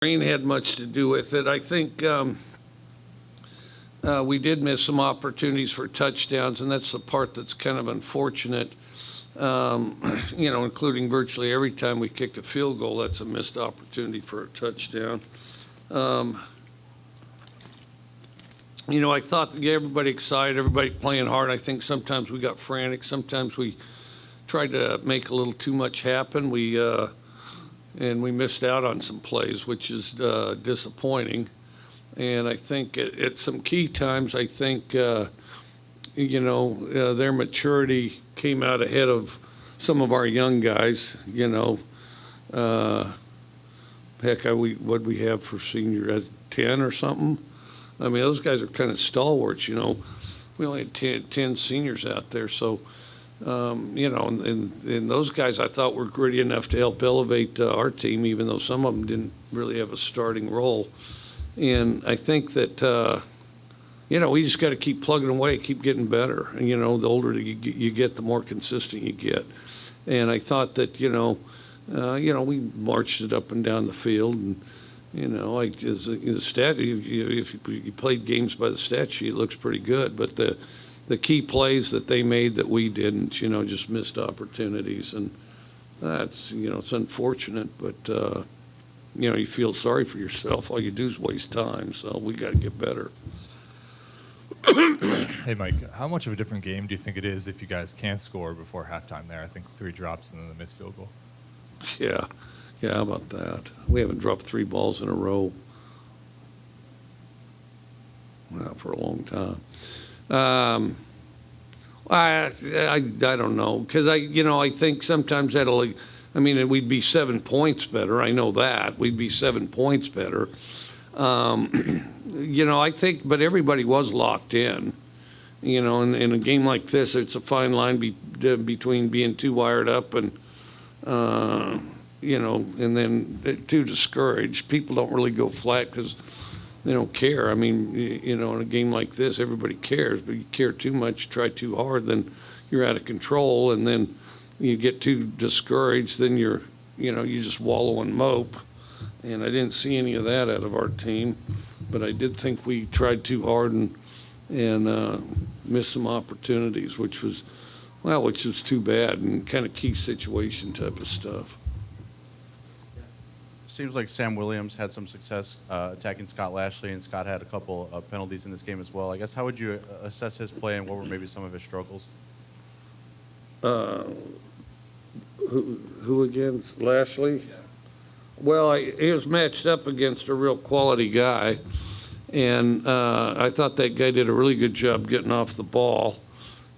Rain had much to do with it. I think we did miss some opportunities for touchdowns, and that's the part that's kind of unfortunate. Including virtually every time we kicked a field goal, that's a missed opportunity for a touchdown. I thought to get everybody excited, everybody playing hard. I think sometimes we got frantic. Sometimes we tried to make a little too much happen. And we missed out on some plays, which is disappointing. And I think at some key times, I think, their maturity came out ahead of some of our young guys. What'd we have for senior, 10 or something? I mean, those guys are kind of stalwarts, We only had 10 seniors out there. So, and those guys I thought were gritty enough to help elevate our team, even though some of them didn't really have a starting role. And I think that, we just got to keep plugging away, keep getting better. And, the older you get, the more consistent you get. And I thought that, we marched it up and down the field. And, as the stat, if you played games by the stat sheet, it looks pretty good. But the key plays that they made that we didn't, just missed opportunities. And that's, it's unfortunate, but, you feel sorry for yourself. All you do is waste time. So we got to get better. Hey, Mike, how much of a different game do you think it is if you guys can't score before halftime there? I think 3 drops and then the missed field goal. Yeah, how about that? We haven't dropped 3 balls in a row for a long time. I don't know, because I think sometimes we'd be 7 points better. I know that we'd be 7 points better. I think, but everybody was locked in. In a game like this, it's a fine line between being too wired up and and then too discouraged. People don't really go flat because they don't care. I mean, in a game like this, everybody cares, but you care too much, try too hard, then you're out of control, and then you get too discouraged, then you just wallow and mope. And I didn't see any of that out of our team, but I did think we tried too hard and missed some opportunities, which was too bad, and kind of key situation type of stuff. Seems like Sam Williams had some success attacking Scott Lashley, and Scott had a couple of penalties in this game as well. I guess, how would you assess his play, and what were maybe some of his struggles? Who again? Lashley? Yeah. Well, he was matched up against a real quality guy, and I thought that guy did a really good job getting off the ball.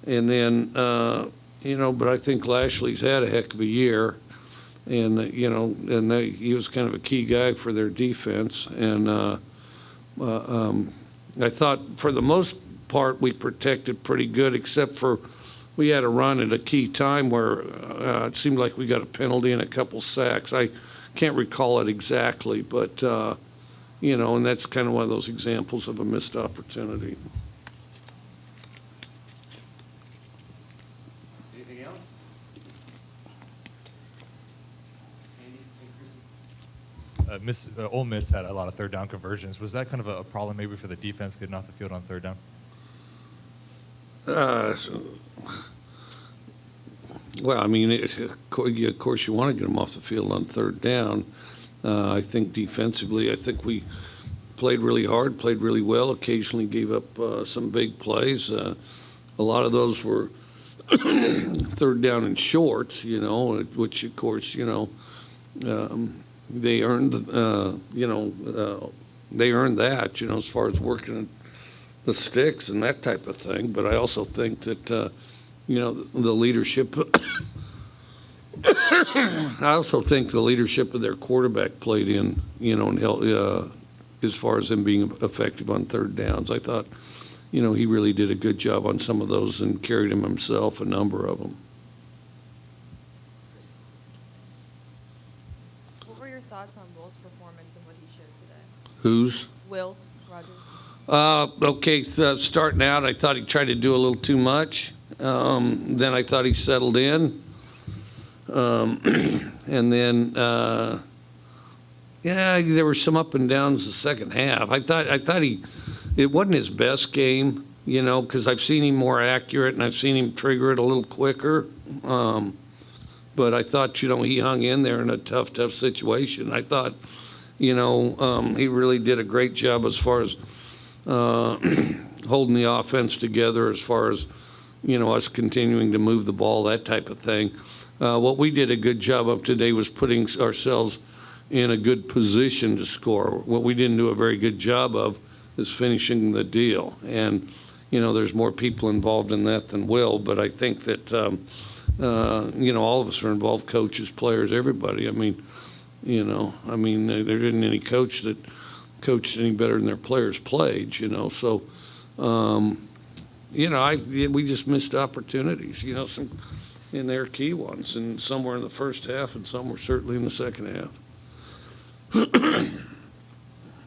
And then, but I think Lashley's had a heck of a year. And, he was kind of a key guy for their defense. And I thought for the most part we protected pretty good, except for we had a run at a key time where it seemed like we got a penalty and a couple sacks. I can't recall it exactly, but, and that's kind of one of those examples of a missed opportunity. Ole Miss had a lot of third down conversions. Was that kind of a problem maybe for the defense getting off the field on third down? Well, I mean, of course you want to get them off the field on third down. I think defensively, we played really hard, played really well, occasionally gave up some big plays. A lot of those were third down and shorts, which, of course, they earned, that, as far as working the sticks and that type of thing. But I also think that, the leadership, I also think the leadership of their quarterback played in, and helped, as far as him being effective on third downs. I thought, he really did a good job on some of those and carried him himself, a number of them. Thoughts on Will's performance and what he showed today? Whose? Will Rogers. Okay, starting out, I thought he tried to do a little too much. Then I thought he settled in. And then Yeah, there were some up and downs the second half. I thought it wasn't his best game, because I've seen him more accurate and I've seen him trigger it a little quicker. But I thought, he hung in there in a tough situation. I thought, he really did a great job as far as holding the offense together, as far as, us continuing to move the ball, that type of thing. What we did a good job of today was putting ourselves in a good position to score. What we didn't do a very good job of is finishing the deal. And, there's more people involved in that than Will, but I think that, all of us are involved, coaches, players, everybody. There isn't any coach that coached any better than their players played, So, we just missed opportunities, some in their key ones, and some were in the first half and some were certainly in the second half.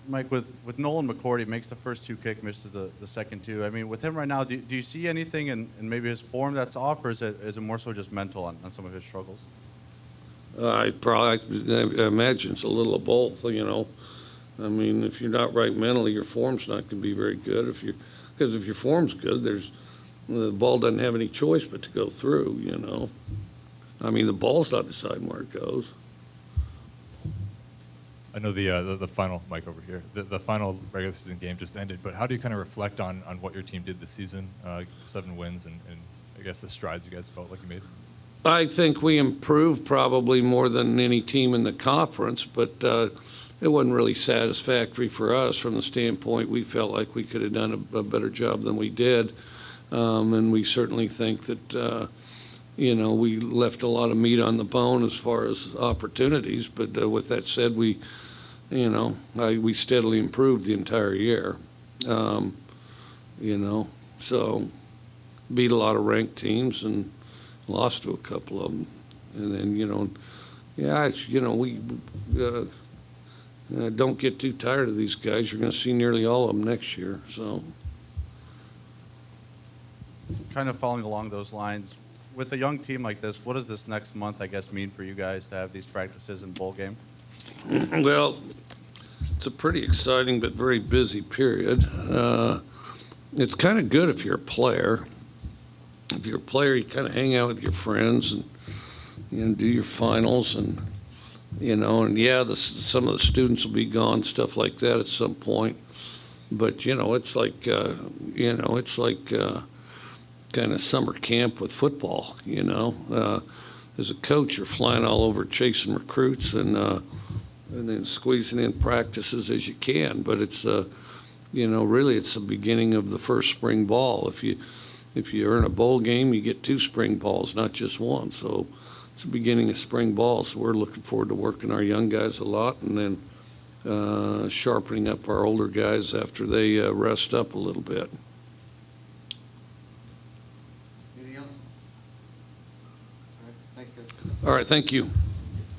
Mike, with Nolan McCourty, makes the first 2 kick, misses the second 2. With him right now, do you see anything in maybe his form that's off, or is it more so just mental on some of his struggles? I imagine it's a little of both, if you're not right mentally, your form's not going to be very good. Because if your form's good, the ball doesn't have any choice but to go through, the ball's not deciding where it goes. I know the final, Mike over here, the final regular season game just ended, but how do you kind of reflect on what your team did this season? 7 wins and I guess the strides you guys felt like you made? I think we improved probably more than any team in the conference, but it wasn't really satisfactory for us from the standpoint we felt like we could have done a better job than we did. And we certainly think that, we left a lot of meat on the bone as far as opportunities. But with that said, we steadily improved the entire year. So beat a lot of ranked teams and lost to a couple of them. And then, we don't get too tired of these guys. You're going to see nearly all of them next year. So, kind of following along those lines, with a young team like this, what does this next month, I guess, mean for you guys to have these practices and bowl game? Well, it's a pretty exciting but very busy period. It's kind of good if you're a player. If you're a player, you kind of hang out with your friends and do your finals and some of the students will be gone, stuff like that at some point. But it's like kind of summer camp with football. As a coach, you're flying all over chasing recruits and then squeezing in practices as you can. But it's really it's the beginning of the first spring ball. If you earn a bowl game, you get 2 spring balls, not just one. So it's the beginning of spring ball. So we're looking forward to working our young guys a lot and then sharpening up our older guys after they rest up a little bit. Anything else? All right, thanks, Coach. All right, thank you.